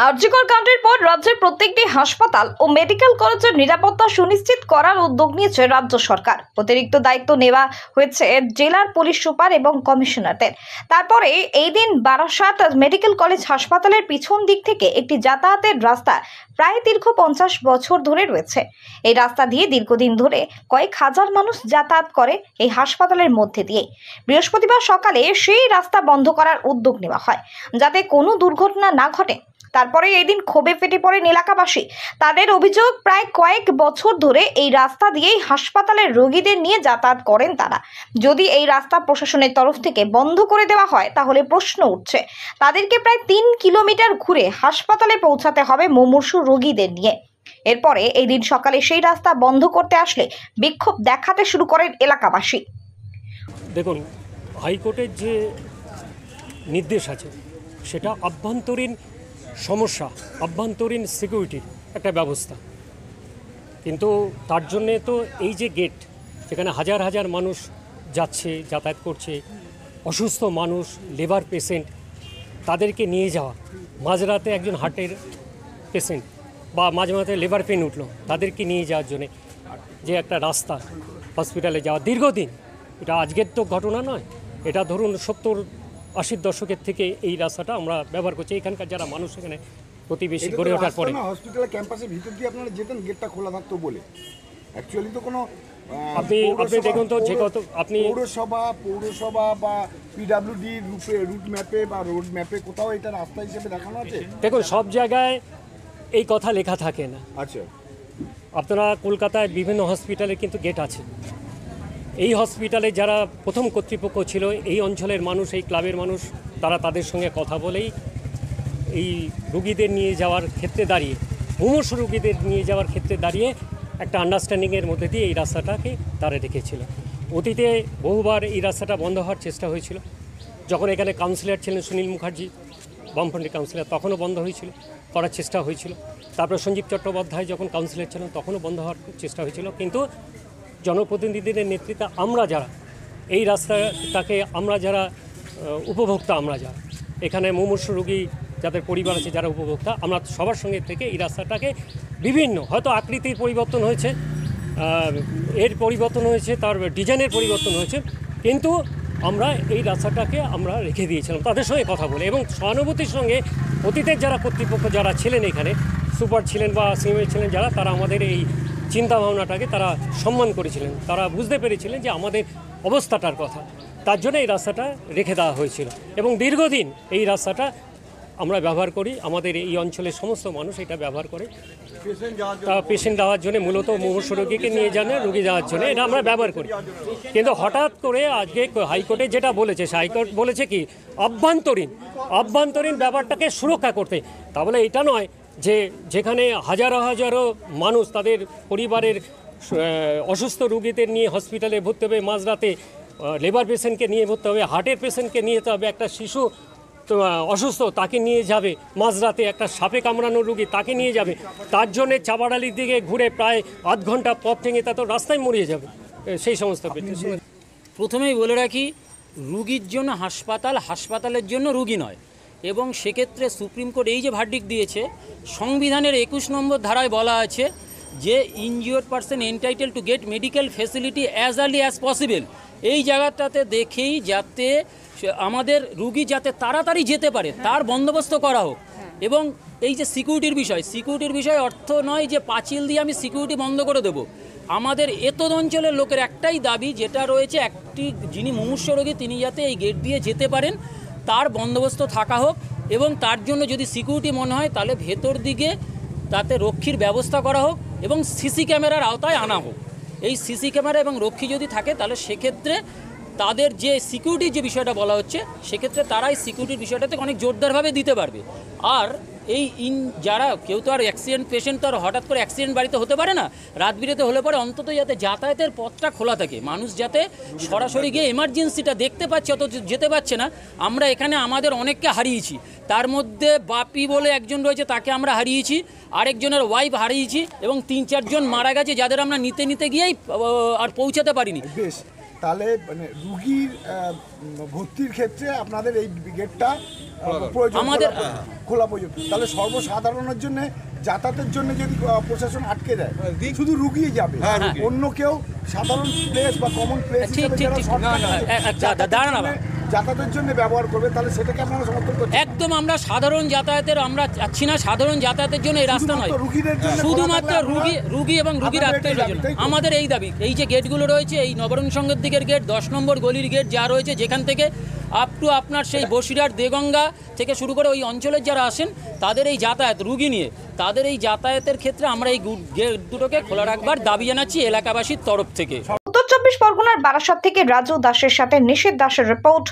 আরজিকর কাণ্ডের পর রাজ্যের প্রত্যেকটি হাসপাতাল ও মেডিকেল কলেজের নিরাপত্তা সুনিশ্চিত করার উদ্যোগ নিয়েছে রাজ্য সরকার। অতিরিক্ত দায়িত্ব নেওয়া হয়েছে জেলার পুলিশ সুপার এবং কমিশনারদের। তারপরে এই দিন বারাসাত মেডিকেল কলেজ হাসপাতালের পিছন দিক থেকে একটি যাতায়াতের রাস্তা প্রায় দীর্ঘ 50 বছর ধরে রয়েছে। এই রাস্তা দিয়ে দীর্ঘদিন ধরে কয়েক হাজার মানুষ যাতায়াত করে এই হাসপাতালের মধ্যে দিয়ে। বৃহস্পতিবার সকালে সেই রাস্তা বন্ধ করার উদ্যোগ নেওয়া হয় যাতে কোনো দুর্ঘটনা না ঘটে। তারপরে এই দিন ক্ষোভে ফেটে পড়েন এলাকাবাসী। তাদের অভিযোগ, প্রায় কয়েক বছর ধরে এই রাস্তা দিয়েই হাসপাতালের রোগীদের নিয়ে যাতায়াত করেন তারা। যদি এই রাস্তা প্রশাসনের তরফ থেকে বন্ধ করে দেওয়া হয় তাহলে প্রশ্ন উঠছে তাদেরকে প্রায় 3 কিলোমিটার ঘুরে হাসপাতালে পৌঁছাতে হবে মুমূর্ষু রোগীদের নিয়ে। এরপরে এই দিন সকালে সেই রাস্তা বন্ধ করতে আসলে বিক্ষোভ দেখাতে শুরু করেন এলাকাবাসী। দেখুন, হাইকোর্টের যে নির্দেশ আছে সেটা আভ্যন্তরীণ সমস্যা, আভ্যন্তরীণ সিকিউরিটির একটা ব্যবস্থা, কিন্তু তার জন্যে তো এই যে গেট, যেখানে হাজার হাজার মানুষ যাচ্ছে, যাতায়াত করছে, অসুস্থ মানুষ, লিভার পেশেন্ট, তাদেরকে নিয়ে যাওয়া, মাঝরাতে একজন হার্টের পেশেন্ট বা মাঝে মাঝে লিভার পেন উঠলো, তাদেরকে নিয়ে যাওয়ার জন্যে যে একটা রাস্তা হসপিটালে যাওয়া দীর্ঘদিন, এটা আজকের তো ঘটনা নয়, এটা ধরুন 70-80 দশকের থেকে এই রাস্তাটা আমরা ব্যবহার করছি। এখানকার যারা মানুষ এখানে প্রতিবেশী গড়ে ওঠার পরে হসপিটালের ক্যাম্পাসের ভিতর দিয়ে আপনারা যেতেন গেটটা খোলা থাকতো বলে, অ্যাকচুয়ালি তো কোনো আপনি দেখুন তো, যে কত আপনি পৌরসভা বা পিডব্লিউডি রুট ম্যাপে বা রোড ম্যাপে কোথাও এটা রাস্তা হিসেবে দেখানো আছে? দেখুন, সব জায়গায় এই কথা লেখা থাকে না। আচ্ছা, আপনারা কলকাতায় বিভিন্ন হসপিটালে কিন্তু গেট আছে। এই হসপিটালে যারা প্রথম কর্তৃপক্ষ ছিল, এই অঞ্চলের মানুষ, এই ক্লাবের মানুষ, তারা তাদের সঙ্গে কথা বলেই এই রুগীদের নিয়ে যাওয়ার ক্ষেত্রে দাঁড়িয়ে, মুমূর্ষু রুগীদের নিয়ে যাওয়ার ক্ষেত্রে দাঁড়িয়ে একটা আন্ডারস্ট্যান্ডিংয়ের মধ্যে দিয়ে এই রাস্তাটাকে তারা রেখেছিল। অতীতে বহুবার এই রাস্তাটা বন্ধ হওয়ার চেষ্টা হয়েছিল। যখন এখানে কাউন্সিলর ছিলেন সুনীল মুখার্জি, বামফ্রন্টের কাউন্সিলর, তখনও বন্ধ হয়েছিল, করার চেষ্টা হয়েছিল। তারপরে সঞ্জীব চট্টোপাধ্যায় যখন কাউন্সিলর ছিলেন তখনও বন্ধ হওয়ার চেষ্টা হয়েছিল। কিন্তু জনপ্রতিনিধিদের নেতৃত্বে আমরা যারা এই রাস্তাটাকে, আমরা যারা উপভোক্তা, আমরা যারা এখানে মুমূর্ষু রোগী যাদের পরিবার আছে, যারা উপভোক্তা, আমরা সবার সঙ্গে থেকে এই রাস্তাটাকে বিভিন্ন, হয়তো আকৃতির পরিবর্তন হয়েছে, এর পরিবর্তন হয়েছে, তার ডিজাইনের পরিবর্তন হয়েছে, কিন্তু আমরা এই রাস্তাটাকে আমরা রেখে দিয়েছিলাম তাদের সঙ্গে কথা বলে, এবং সহানুভূতির সঙ্গে অতীতের যারা কর্তৃপক্ষ যারা ছিলেন এখানে, সুপার ছিলেন বা সিএমএ ছিলেন যারা, তারা আমাদের এই চিন্তাভাবনাটাকে তারা সম্মান করেছিলেন। তারা বুঝতে পেরেছিলেন যে আমাদের অবস্থাটার কথা, তার জন্য এই রাস্তাটা রেখে দেওয়া হয়েছিল এবং দীর্ঘদিন এই রাস্তাটা আমরা ব্যবহার করি। আমাদের এই অঞ্চলের সমস্ত মানুষ এটা ব্যবহার করে, পেশেন্ট যাওয়ার জন্য, মূলত মুমূর্ষু রোগীকে নিয়ে যান, রোগী যাওয়ার জন্য এটা আমরা ব্যবহার করি। কিন্তু হঠাৎ করে আজকে হাইকোর্টে যেটা বলেছে, হাইকোর্ট বলেছে কি আভ্যন্তরীণ ব্যাপারটাকে সুরক্ষা করতে। তাহলে এটা নয় যে যেখানে হাজারো হাজারো মানুষ তাদের পরিবারের অসুস্থ রোগীদের নিয়ে হসপিটালে ভর্তি হবে, মাঝরাতে লিভার পেশেন্টকে নিয়ে ভর্তি হবে, হার্টের পেশেন্টকে নিয়ে যেতে হবে, একটা শিশু অসুস্থ তাকে নিয়ে যাবে, মাঝরাতে একটা সাপে কামড়ানো রোগী তাকে নিয়ে যাবে, তার জন্যে চাপাডালির দিকে ঘুরে প্রায় আধ ঘন্টা পথ ভেঙে তা তো রাস্তায় মরিয়ে যাবে। সেই সমস্ত প্রথমেই বলে রাখি, রুগীর জন্য হাসপাতাল, হাসপাতালের জন্য রুগী নয়। এবং সেক্ষেত্রে সুপ্রিম কোর্ট এই যে ভার্ডিক্ট দিয়েছে, সংবিধানের 21 নম্বর ধারায় বলা আছে যে injured person entitle to get medical facility as early as possible. এই জায়গাটাতে দেখেই যাতে আমাদের রুগী যাতে তাড়াতাড়ি যেতে পারে তার বন্দোবস্ত করা হোক। এবং এই যে সিকিউরিটির বিষয় অর্থ নয় যে পাঁচিল দিয়ে আমি সিকিউরিটি বন্ধ করে দেবো। আমাদের এতদ অঞ্চলের লোকের একটাই দাবি যেটা রয়েছে, একটি যিনি মুমূর্ষু রোগী তিনি যাতে এই গেট দিয়ে যেতে পারেন, তার বন্দোবস্ত থাকা হোক। এবং তার জন্য যদি সিকিউরিটি মনে হয় তাহলে ভেতর দিকে তাতে রক্ষীর ব্যবস্থা করা হোক এবং সিসি ক্যামেরার আওতায় আনা হোক। এই সিসি ক্যামেরা এবং রক্ষী যদি থাকে তাহলে সেক্ষেত্রে তাদের যে সিকিউরিটির যে বিষয়টা বলা হচ্ছে, সেক্ষেত্রে তারাই সিকিউরিটির বিষয়টাতে অনেক জোরদারভাবে দিতে পারবে। আর এই যারা কেউ তো আর অ্যাক্সিডেন্ট পেশেন্ট তো আর হঠাৎ করে অ্যাক্সিডেন্ট বাড়িতে হতে পারে না, রাত বিরেতে হলে পরে অন্তত যাতে যাতায়াতের পথটা খোলা থাকে, মানুষ যাতে সরাসরি গিয়ে এমার্জেন্সিটা দেখতে পাচ্ছে, অত যেতে পারছে না। আমরা এখানে আমাদের অনেককে হারিয়েছি, তার মধ্যে বাপি বলে একজন রয়েছে, তাকে আমরা হারিয়েছি, আরেকজনের ওয়াইফ হারিয়েছি এবং 3-4 জন মারা গেছে যাদের আমরা নিতে গিয়েই আর পৌঁছাতে পারিনি। তাহলে মানে রুগীর ভর্তির ক্ষেত্রে আপনাদের এই গেটটা প্রয়োজন, আমাদের- খোলা প্রয়োজন। তাহলে সর্বসাধারণের জন্য যাতায়াতের জন্য যদি প্রশাসন আটকে দেয়, শুধু রুগী যাবে, অন্য কেউ সাধারণ প্লেস বা কমন প্লেস ঠিক, হিসেবে ঠিক, যারা ঠিক। shortcut না, আছে, দাঁড়ান আবার। যাতায়াতের জন্য ব্যবহার করবে, তাহলে সেটাকে আপনারা সমর্থন করছেন? একদম আমরা সাধারণ যাতায়াতের আমরা চাচ্ছি না, সাধারণ যাতায়াতের জন্য এই রাস্তা নয়, শুধুমাত্র রুগীদের জন্য শুধুমাত্র খোলা থাকলে রুগী এবং রুগীর আপনাদের এটাই আত্মীয়দের জন্য দাবি, তাই তো? আমাদের এই দাবি। এই যে গেটগুলো রয়েছে, এই নবরণ সংঘের দিকের গেট, 10 নম্বর গলির গেট যা রয়েছে, যেখান থেকে আপ টু আপনার সেই বসিরহাট দেগঙ্গা থেকে শুরু করে ওই অঞ্চলের যারা আসেন তাদের এই যাতায়াত রুগী নিয়ে, তাদের এই যাতায়াতের ক্ষেত্রে আমরা এই গেট দুটোকে খোলা রাখবার দাবি জানাচ্ছি এলাকাবাসীর তরফ থেকে। উত্তর 24 পরগনার বারাসাত থেকে রাজু দাসের সাথে নিশীথ দাসের রিপোর্ট,